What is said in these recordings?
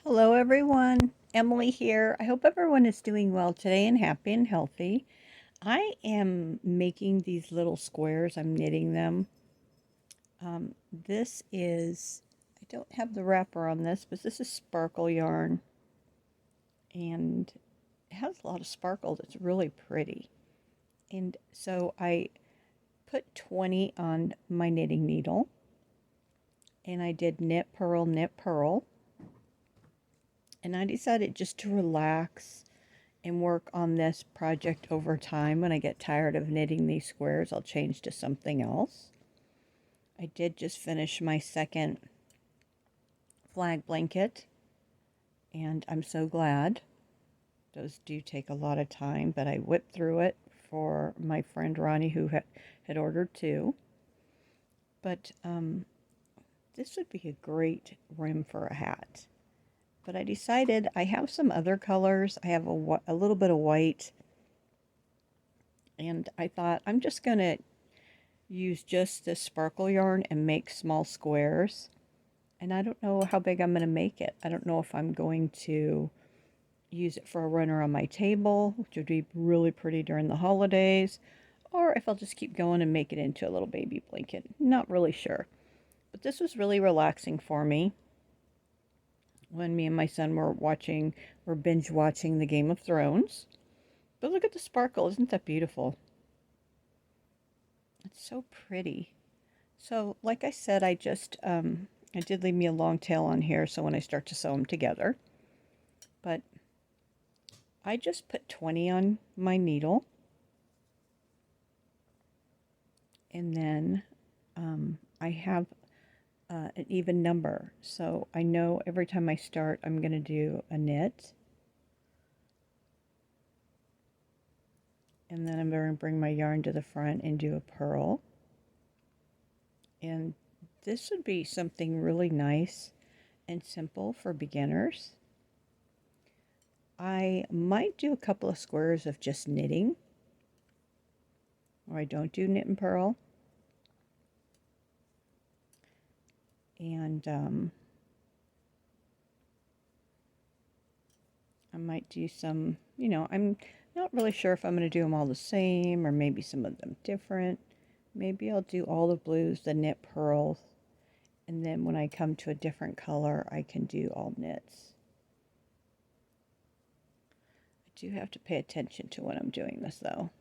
Hello, everyone. Emily here. I hope everyone is doing well today and happy and healthy. I am making these little squares. I'm knitting them. This is, I don't have the wrapper on this, but this is sparkle yarn. And it has a lot of sparkles. It's really pretty. And so I put 20 on my knitting needle. And I did knit, purl, knit, purl. And I decided just to relax and work on this project over time. When I get tired of knitting these squares, I'll change to something else. I did just finish my second flag blanket, and I'm so glad. Those do take a lot of time, but I whipped through it for my friend Ronnie, who had ordered two. But this would be a great rim for a hat. But I decided I have some other colors. I have a little bit of white, and I thought I'm just going to use just this sparkle yarn and make small squares. And I don't know how big I'm going to make it. I don't know if I'm going to use it for a runner on my table, which would be really pretty during the holidays, or if I'll just keep going and make it into a little baby blanket. Not really sure. But this was really relaxing for me when me and my son were binge watching the Game of Thrones. But look at the sparkle. Isn't that beautiful? It's so pretty. So, like I said, I did leave me a long tail on here, so when I start to sew them together. But I just put 20 on my needle. And then I have an even number. So I know every time I start, I'm going to do a knit. And then I'm going to bring my yarn to the front and do a purl. And this would be something really nice and simple for beginners. I might do a couple of squares of just knitting, or I don't do knit and purl. And I might do some, I'm not really sure if I'm going to do them all the same or maybe some of them different. Maybe I'll do all the blues, the knit purls, and then when I come to a different color, I can do all knits. I do have to pay attention to when I'm doing this, though.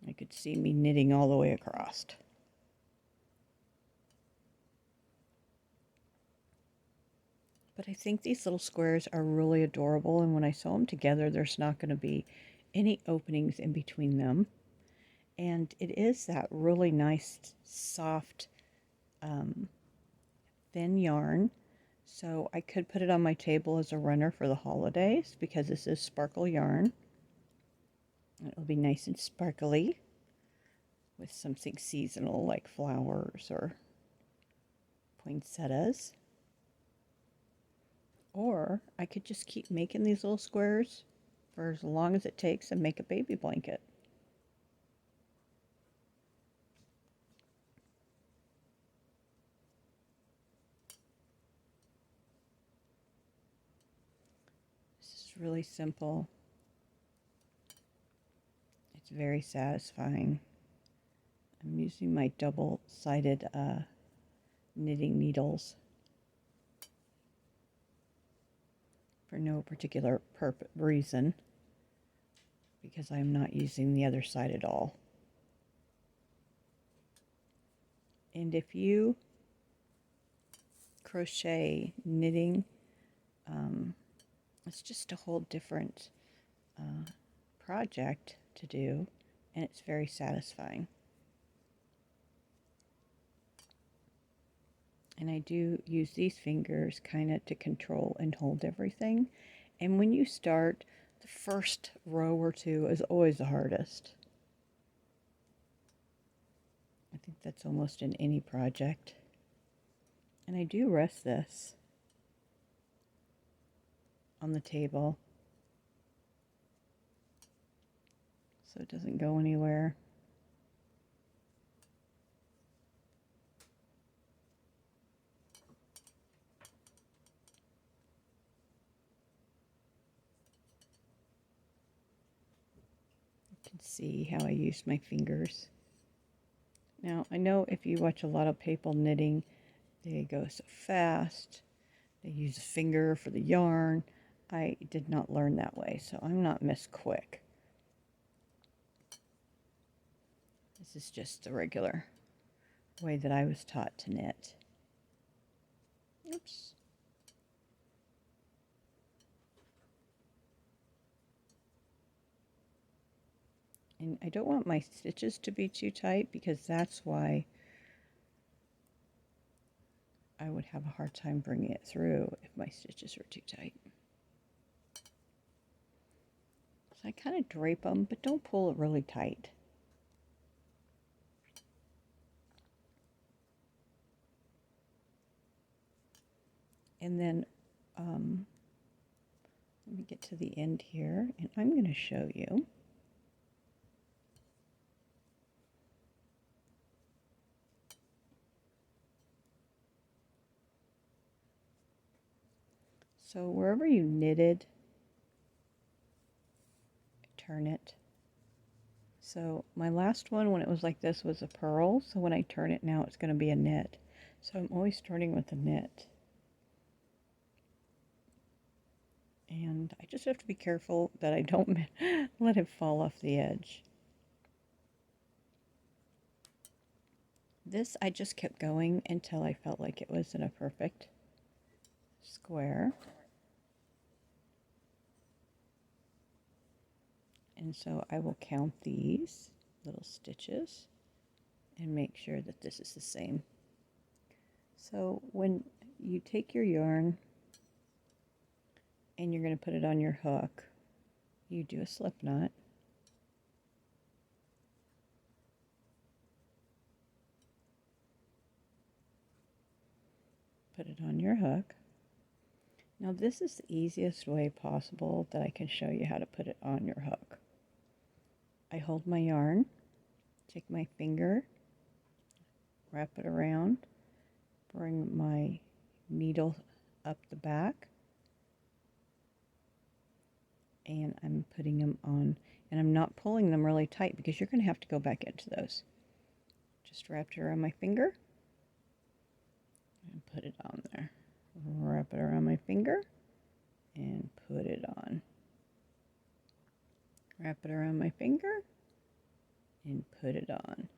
I could see me knitting all the way across. But I think these little squares are really adorable, and when I sew them together, there's not going to be any openings in between them. And it is that really nice, soft, thin yarn. So I could put it on my table as a runner for the holidays because this is sparkle yarn. It'll be nice and sparkly with something seasonal like flowers or poinsettias. Or I could just keep making these little squares for as long as it takes and make a baby blanket. This is really simple. It's very satisfying. I'm using my double-sided knitting needles for no particular reason because I'm not using the other side at all. And if you crochet knitting, it's just a whole different project to do, and it's very satisfying. And I do use these fingers kind of to control and hold everything. And when you start, the first row or two is always the hardest. I think that's almost in any project. And I do rest this on the table so it doesn't go anywhere. see how I use my fingers. Now, I know if you watch a lot of people knitting, they go so fast. They use a finger for the yarn. I did not learn that way, so I'm not Miss Quick. This is just the regular way that I was taught to knit. Oops. And I don't want my stitches to be too tight because that's why I would have a hard time bringing it through if my stitches were too tight. So I kind of drape them, but don't pull it really tight. And then let me get to the end here, and I'm going to show you. So wherever you knitted, turn it. So my last one, when it was like this, was a purl. So when I turn it now, it's going to be a knit. So I'm always starting with a knit. And I just have to be careful that I don't let it fall off the edge. This, I just kept going until I felt like it was in a perfect square. And so I will count these little stitches and make sure that this is the same. So when you take your yarn and you're going to put it on your hook, you do a slip knot. Put it on your hook. Now this is the easiest way possible that I can show you how to put it on your hook. I hold my yarn, take my finger, wrap it around, bring my needle up the back, and I'm putting them on, and I'm not pulling them really tight because you're going to have to go back into those. Just wrap it around my finger and put it on there. Wrap it around my finger and put it on. Wrap it around my finger and put it on.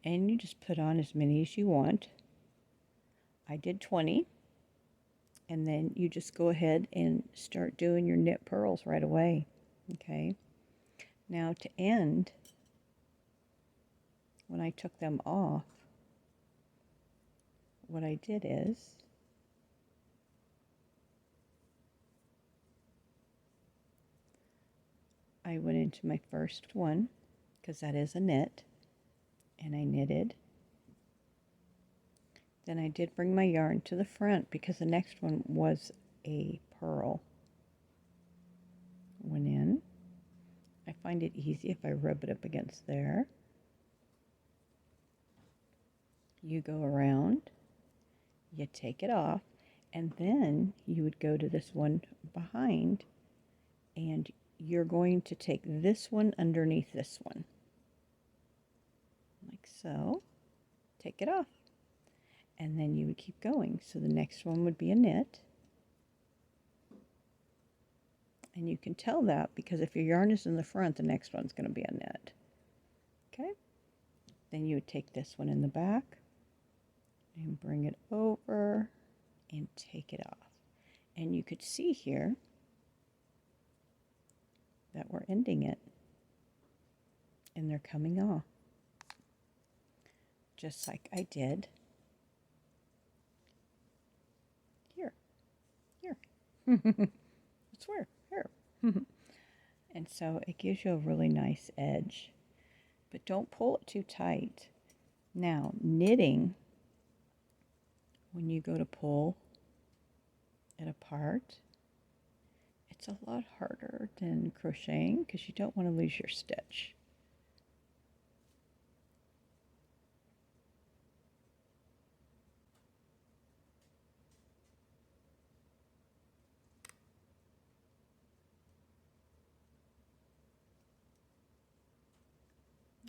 And you just put on as many as you want. I did 20. And then you just go ahead and start doing your knit purls right away. Okay. Now to end, when I took them off, what I did is I went into my first one, because that is a knit, and I knitted. Then I did bring my yarn to the front because the next one was a purl. Went in. I find it easy if I rub it up against there. You go around, you take it off, and then you would go to this one behind, and you're going to take this one underneath this one, like so. Take it off, and then you would keep going. So the next one would be a knit, and you can tell that because if your yarn is in the front, the next one's going to be a knit. Okay, then you would take this one in the back and bring it over and take it off, and you could see here that we're ending it and they're coming off just like I did here. It's where here. And so it gives you a really nice edge, but don't pull it too tight. Now knitting, when you go to pull it apart, it's a lot harder than crocheting because you don't want to lose your stitch.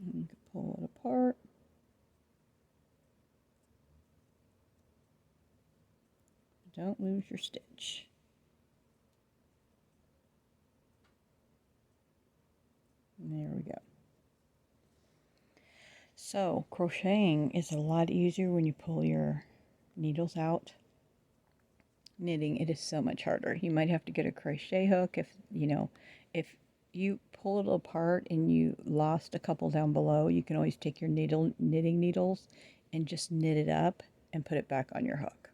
And you can pull it apart. Don't lose your stitch. And there we go. So crocheting is a lot easier when you pull your needles out. Knitting, it is so much harder. You might have to get a crochet hook if you pull it apart and you lost a couple down below. You can always take your knitting needles and just knit it up and put it back on your hook.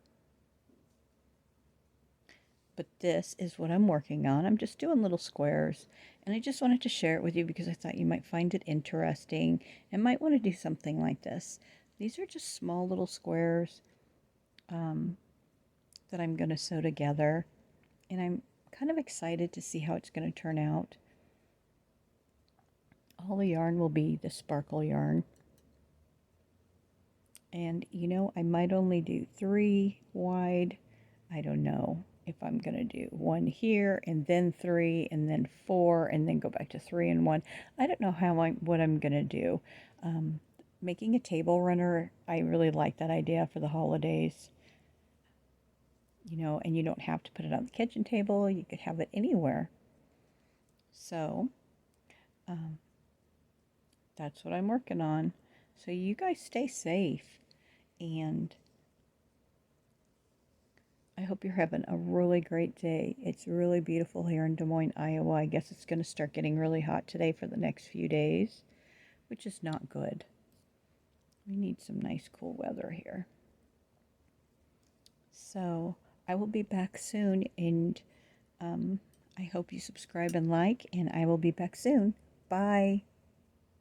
But this is what I'm working on. I'm just doing little squares, and I just wanted to share it with you because I thought you might find it interesting and might want to do something like this. These are just small little squares that I'm going to sew together, and I'm kind of excited to see how it's going to turn out. All the yarn will be the sparkle yarn, and I might only do 3 wide. I don't know if I'm going to do 1 here and then 3 and then 4 and then go back to 3 and 1. I don't know what I'm going to do. Making a table runner, I really like that idea for the holidays. And you don't have to put it on the kitchen table. You could have it anywhere. So that's what I'm working on. So you guys stay safe, and I hope you're having a really great day. It's really beautiful here in Des Moines, Iowa. I guess it's going to start getting really hot today for the next few days, which is not good. We need some nice cool weather here. So I will be back soon, and I hope you subscribe and like, and I will be back soon. Bye.